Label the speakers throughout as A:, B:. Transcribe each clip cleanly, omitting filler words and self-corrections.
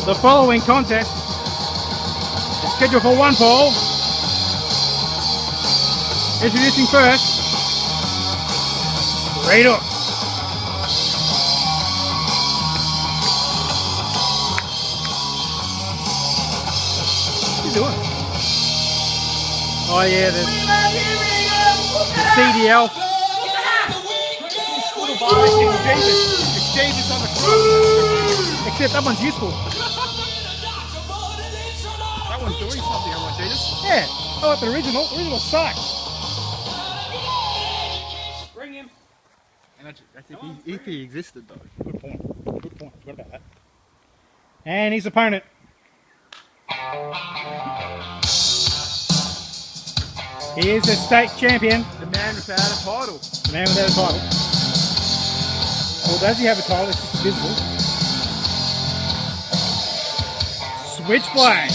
A: The following contest is scheduled for one fall. Introducing first, ReduX. What are you doing? Oh yeah, the CDL. It's Jesus on the cross. Except that one's useful.
B: That one's doing something, I want Jesus.
A: Yeah. Oh, the original. The original sucks.
B: Bring him. And that's if he existed though.
A: Good point. Good point. Forgot about that. And his opponent. He is the state champion.
B: The man without a title.
A: The man without a title. Well, does he have a title? It's just invisible. Switchblade.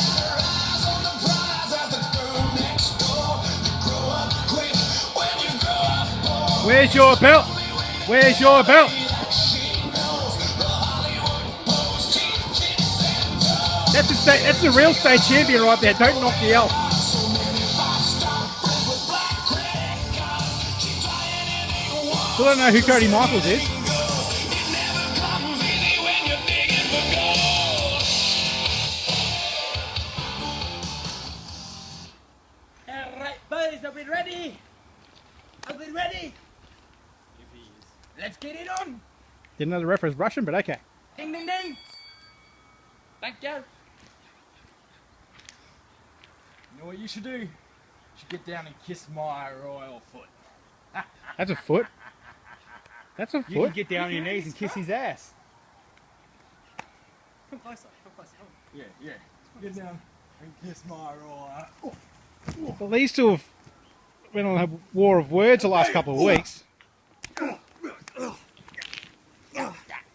A: Where's your belt? Where's your belt? That's the real state champion right there. Don't knock the elf. Still don't know who Cody Michaels is.
C: Alright boys, are we ready? Are we ready? Let's get it on!
A: Didn't know the ref was Russian, but okay.
C: Ding ding ding! Thank you.
B: You know what you should do? You should get down and kiss my royal foot.
A: That's a foot. That's a
B: You
A: foot.
B: can get down on your knees and kiss his ass.
C: Come closer, come closer.
B: Yeah, yeah. Get down and kiss my royal.
A: Well, these two have been on a war of words the last couple of weeks.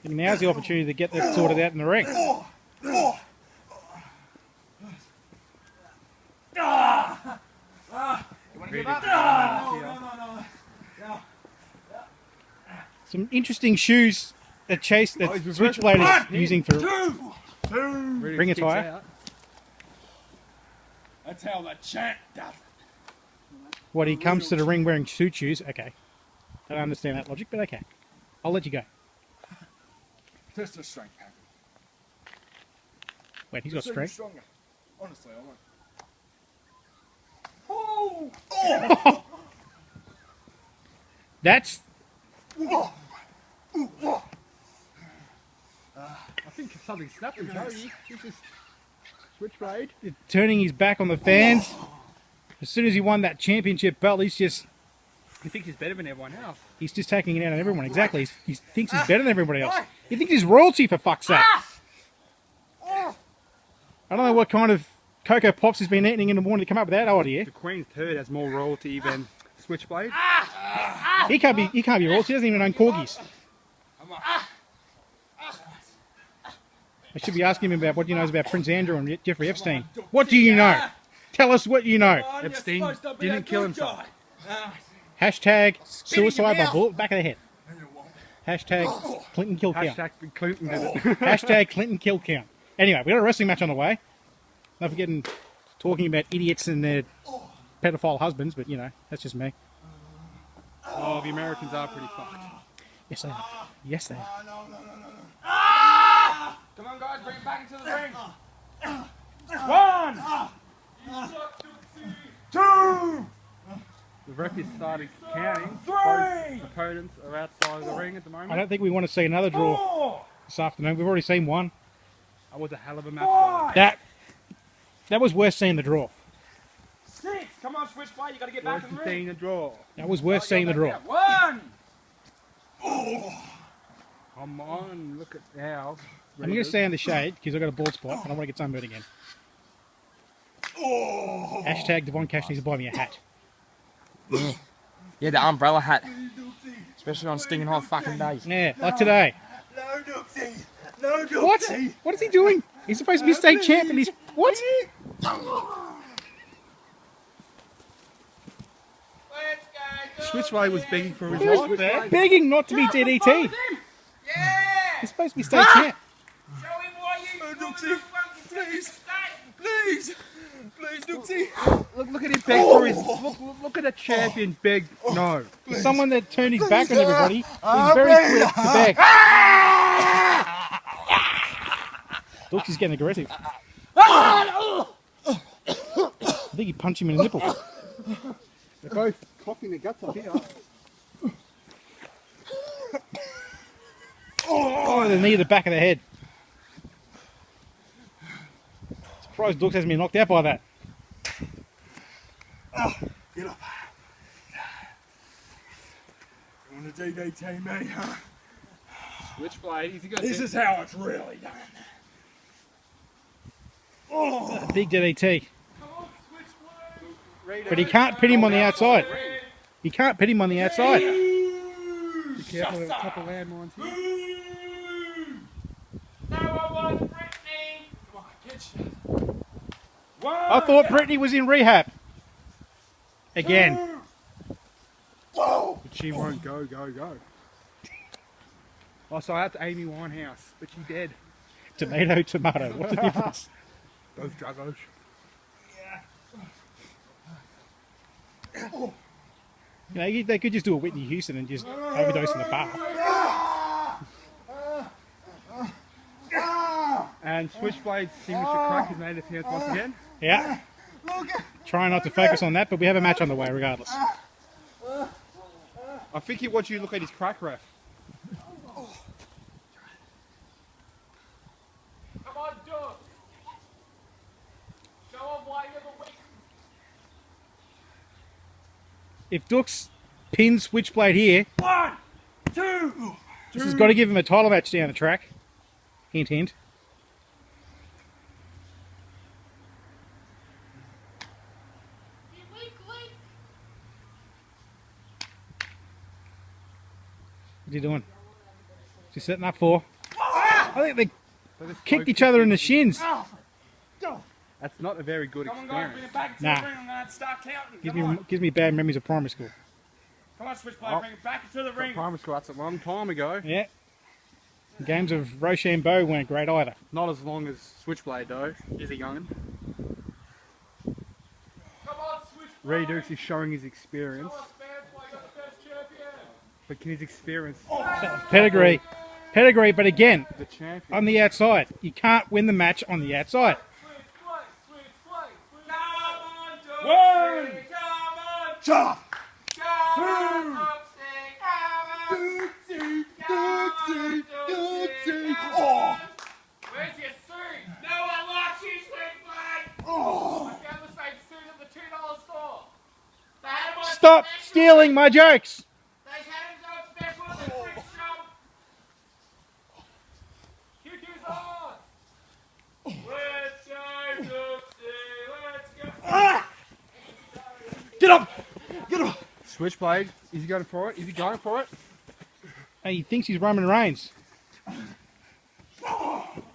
A: And now's the opportunity to get that sorted out in the ring. Some interesting shoes that Switchblade is using for ring attire.
B: That's how the champ does it.
A: What, he comes to the ring wearing suit shoes? Okay. I don't understand that logic, but okay. I'll let you go.
B: Test the strength, Patrick.
A: Wait, he's got
B: So you're
A: strength?
B: stronger. Honestly, I won't. Oh!
A: That's...
B: I think something snapped him, Joey. He's just Switchblade.
A: turning his back on the fans. As soon as he won that championship belt, he thinks he's better than everyone else. He's just taking it out on everyone. Exactly. He thinks he's better than everybody else. He thinks he's royalty, for fuck's sake. I don't know what kind of Cocoa Pops he's been eating in the morning to come up with that idea.
B: The Queen's turd has more royalty than Switchblade.
A: He can't be royalty. He doesn't even own corgis. I should be asking him about what he knows about Prince Andrew and Jeffrey Epstein. What do you know? Tell us what you know.
B: Epstein didn't kill himself.
A: Hashtag suicide by bullet back of the head. Hashtag Clinton kill count.
B: Hashtag Clinton did it.
A: Hashtag Clinton kill count. Anyway, we got a wrestling match on the way. Not forgetting talking about idiots and their pedophile husbands, but you know, that's just me.
B: Oh, the Americans are pretty fucked.
A: Yes, they are. Yes, they are.
C: Come on guys, bring it back into the ring!
B: 1! 2! The ref is starting counting.
C: 3!
B: Both opponents are outside of the ring at the moment.
A: I don't think we want to see another draw this afternoon. We've already seen one.
B: That was a hell of a match.
A: That was worth seeing the draw.
C: 6! Come on, Switchblade, you gotta get back in the ring!
B: Seeing a draw.
A: That was worth seeing the draw.
C: 1!
B: Come on, look at how.
A: I'm going to stay in the shade because I've got a bald spot and I want to get sunburned again. Hashtag Devon Cash needs to buy me a hat.
C: Yeah, the umbrella hat. Especially on stinging hot fucking days.
A: Yeah, like today.
B: No, Dooksy! No, Dooksy!
A: What? What is he doing? He's supposed to be state champ and he's... What?
B: Switchblade was begging for his life there.
A: Begging not to be DDT.
C: Yeah!
A: He's supposed to be state champ.
C: Show him why you
B: Duxie. Please. Please. Please, Duxie.
C: Look at him beg for his. Look at a champion beg. No.
A: Someone that turned his back on everybody. He's very quick to beg. Duxie's getting aggressive. I think he punched him in the nipple.
C: They're both coughing their guts up here.
A: Oh, the knee to the back of the head. Surprised Dux hasn't been knocked out by that.
B: Get up. You want to DDT me, huh?
C: Switchblade. He's got
B: This is how it's really done. Oh.
A: A big DDT. But he can't pin him on the outside. He can't pin him on the outside.
C: Be careful of a couple of landmines here.
B: No one wants Brittany. Come on, get you.
A: I thought Brittany was in rehab. Again.
B: Whoa.
C: But she won't go. Oh, so I had to Amy Winehouse, but she's dead.
A: Tomato, tomato. What's the difference?
C: Both druggos.
A: You know, they could just do a Whitney Houston and just overdose in the bath.
C: And Switchblade's signature crack has made appearance once again.
A: Yeah. Trying not to focus on that, but we have a match on the way regardless.
C: I think he wants you to look at his crack ref.
B: Come on, Doug. Show him why you're the weak.
A: If Dux pins Switchblade here,
B: 1, 2.
A: this has got to give him a title match down the track. Hint, hint. What's he doing? What's he setting up for? I think they kicked each other in the shins.
C: That's not a very good
B: Come on, guys, bring
C: experience.
B: it back to
A: Nah.
B: the ring. I'm going to start counting.
A: Gives me bad memories of primary school.
B: Come on, Switchblade, bring it back into the ring.
C: Primary school, that's a long time ago.
A: Yeah. Games of Rochambeau weren't great either.
C: Not as long as Switchblade though. He's a young'un.
B: Come on, Switchblade.
C: ReduX is showing his experience.
B: Come on, fans, why you're the first champion.
C: But can his experience
A: Pedigree. Pedigree, but again,
C: the champion?
A: on the outside. You can't win the match on the outside.
B: Switchblade. Come on, Duxie. Come on.
C: Chop!
B: Come on, Duxie.
C: Duxie! Oh!
B: Where's your suit? No one likes you, Switchblade.
C: Oh!
B: I found the same suit at the $2 store. They had 'em on
A: Stop
B: special.
A: stealing my jokes!
B: They had 'em on special at the thrift shop. You do the odds. Let's go, Duxie. Let's go.
C: Get up! Get up! Switchblade, is he going for it? Is he going for it?
A: And he thinks he's Roman Reigns.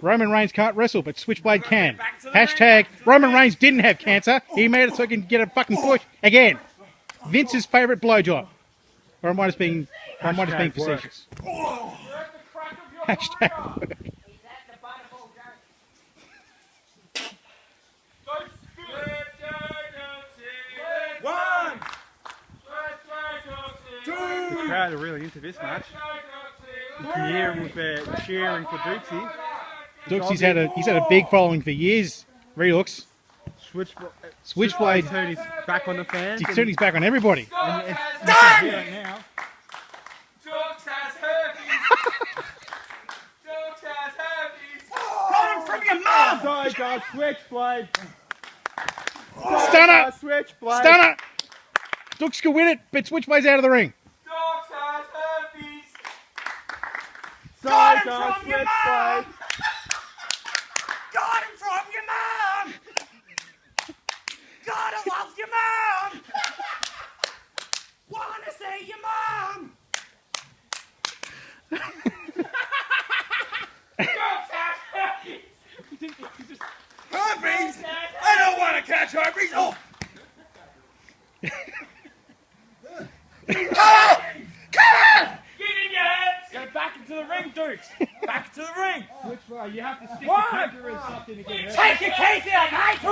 A: Roman Reigns can't wrestle, but Switchblade can. Hashtag Roman Reigns didn't have cancer. He made it so he can get a fucking push. Again, Vince's favourite blowjob. Or am I just being facetious?
B: You're at the crack of your
A: Hashtag
B: fire.
A: work.
B: Don't spit. Let's go, Duxie. 1, 2,
C: The crowd are really into this match. You can hear them with their cheering for Duxie.
A: Duxie's had a big following for years. Redux.
C: Switchblade turned his back on the fans.
A: He's turned his back on everybody.
C: And it's done! Now.
B: Dux has herpes. Dux has herpes.
C: Got him from your mouth! Sorry, God, Switchblade.
A: Stunner!
C: Switchblade.
A: Stunner! Dux could win it, but Switchblade's out of the ring.
B: Dux has herpes.
C: Sorry, God, Switchblade.
B: Got him from your mom. Gotta love your mom. Wanna see your mom. Dux has herpes. Herpes? I don't want to catch herpes. Oh. Get in your head. Get back in into the ring, Dukes. Back to the ring.
A: Switchblade, you have to stick
B: One.
A: the finger or something to get hurt.
B: Take your teeth out, mate. Two.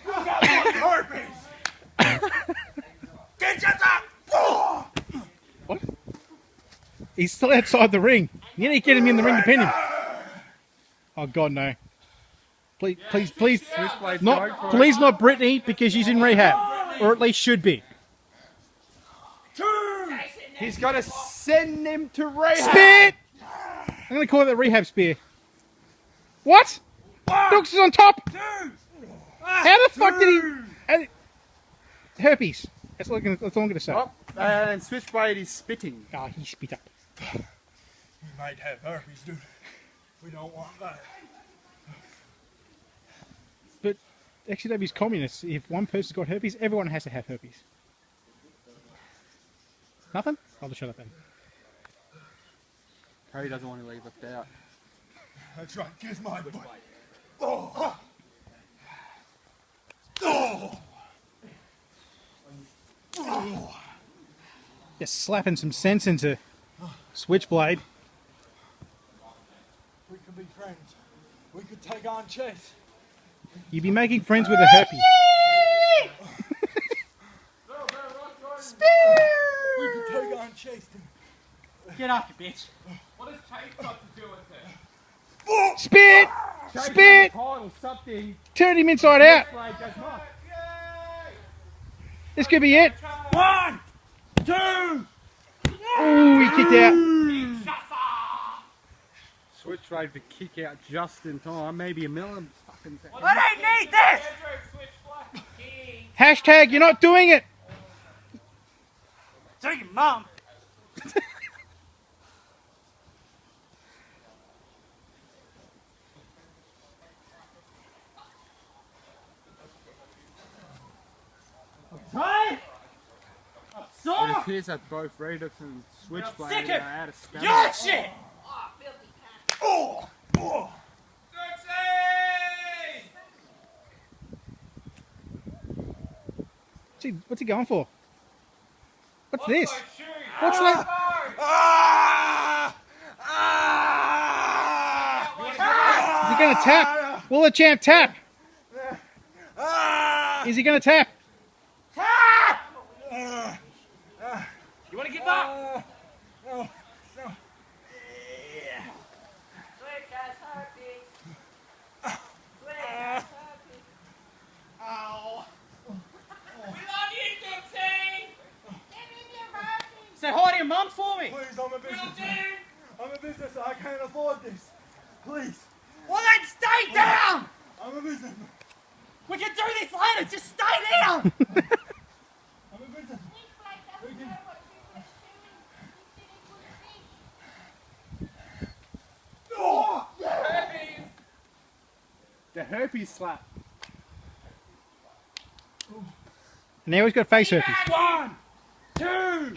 B: You got one herpes. Get your up.
A: What? He's still outside the ring. You need to get him in the ring to pin him. Oh God, no! Please, please, not Brittany, because she's in rehab, or at least should be.
B: Two.
C: He's got to send him to rehab.
A: Spear! I'm going to call it the rehab spear. What? Dukes is on top.
B: Two.
A: How the fuck did he? Herpes. That's all I'm going to say.
C: Oh, and Switchblade is spitting.
A: Oh, he spit up.
B: We might have herpes, dude. We don't want that.
A: But actually, they're communists. If one person's got herpes, everyone has to have herpes. Nothing? I'll just shut up then.
C: Cody doesn't want to leave left out.
B: That's right. Kiss my butt. Oh. Oh. Oh.
A: Just slapping some sense into Switchblade.
B: We could be friends. We could take on Chase.
A: You'd be making friends with a herpes.
B: We could take on Chase.
C: Get off, you bitch.
B: What does Chase got to do with it?
A: Spit! Spit!
C: Something.
A: Turn him inside out.
C: Switchblade does not.
A: This could be it.
B: 1, 2.
A: Ooh, he kicked out.
C: Switchblade for kick out just in time. Maybe a million fucking seconds.
B: I don't need this.
A: Hashtag, you're not doing it.
B: Tell your mum. Right? I'm
C: It
B: sore.
C: appears that both ReduX and Switchblade
B: sick
C: are
B: of
C: out of stamina.
B: Your shit. Oh. Oh.
A: What's he going for? What's this? What's that?
B: Ah!
A: Is he going to tap? Will the champ tap?
B: Ah!
A: Is he going to tap?
B: You want to give up? No. No. Ow.
C: Say hi to your mum for me.
B: Please, I'm a businessman. I'm a business. I can't afford this. Please.
C: Well, then stay down.
B: I'm a businessman.
C: We can do this later. Just stay down.
B: I'm a businessman. Oh!
C: The herpes slap.
A: Now he's got face herpes.
B: 1, 2,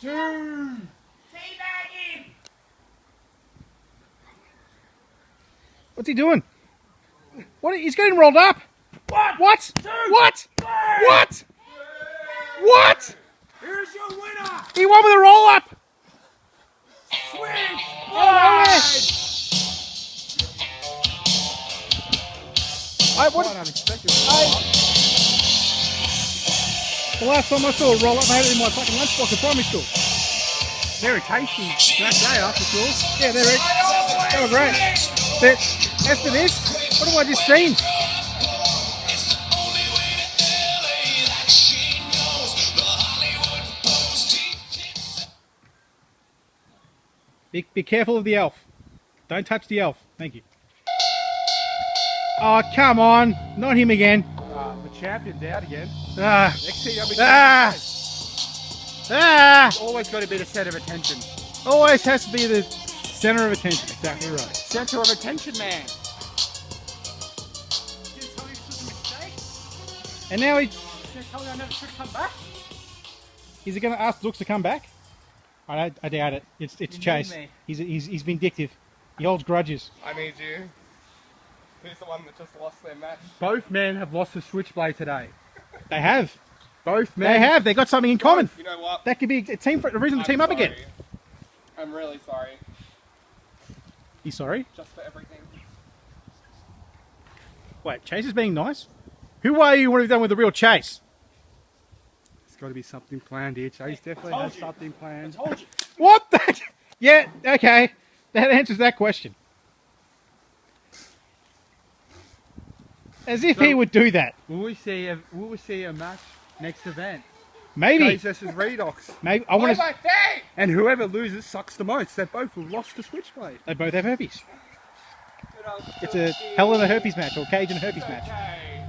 B: 2.
A: What's he doing? What? He's getting rolled up. What? What? What? What? What?
B: Here's your winner.
A: He won with a roll up.
B: Switch.
A: The last time I saw a roll up, I had it in my fucking lunchbox at primary school.
C: Very tasty. That day after school.
A: Yeah, they were great. But as for this, what have I just seen? Be careful of the elf. Don't touch the elf. Thank you. Oh, come on. Not him again.
C: The champion's out again.
A: Ah.
C: Next thing I'll be always got to be the centre of attention.
A: Always has to be the centre of attention. Exactly right.
C: Centre of attention, man.
A: And now he...
C: Tell me I never should come back.
A: Is he going to ask Dukes to come back? I doubt it. It's Chase.
C: me.
A: He's vindictive. He holds grudges.
D: I need you. Who's the one that just lost their match?
C: Both men have lost the Switchblade today.
A: They have.
D: Both men.
A: They have. They got something in common.
B: You know what?
A: That could be a team for a reason to
B: I'm
A: team up
B: sorry.
A: again.
B: I'm really sorry.
A: You sorry?
B: Just for everything.
A: Wait, Chase is being nice? Who are you? What have you done with the real Chase?
D: There's got to be something planned here. Chase definitely
B: told
D: has
B: you.
D: something planned.
B: Told you.
A: What? Yeah, okay. That answers that question. As if he would do that.
D: Will we see a match next event?
A: Maybe.
D: Chase versus ReduX.
A: Maybe. I want to.
B: thing!
D: And whoever loses sucks the most. They both have lost the Switchblade.
A: They both have herpes. It's a hell of a herpes match, or cage and a herpes match.
B: Okay.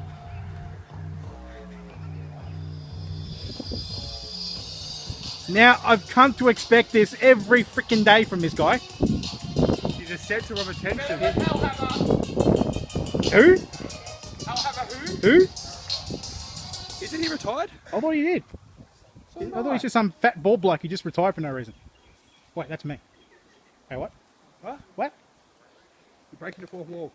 A: Now, I've come to expect this every freaking day from this guy.
D: He's a center of attention.
A: Who?
B: Hellhammer who?
A: Who?
D: Isn't he retired?
A: I thought he did. I thought he's just some fat bald bloke who just retired for no reason. Wait, that's me. Hey, what?
D: What?
A: What?
D: You're breaking the fourth wall.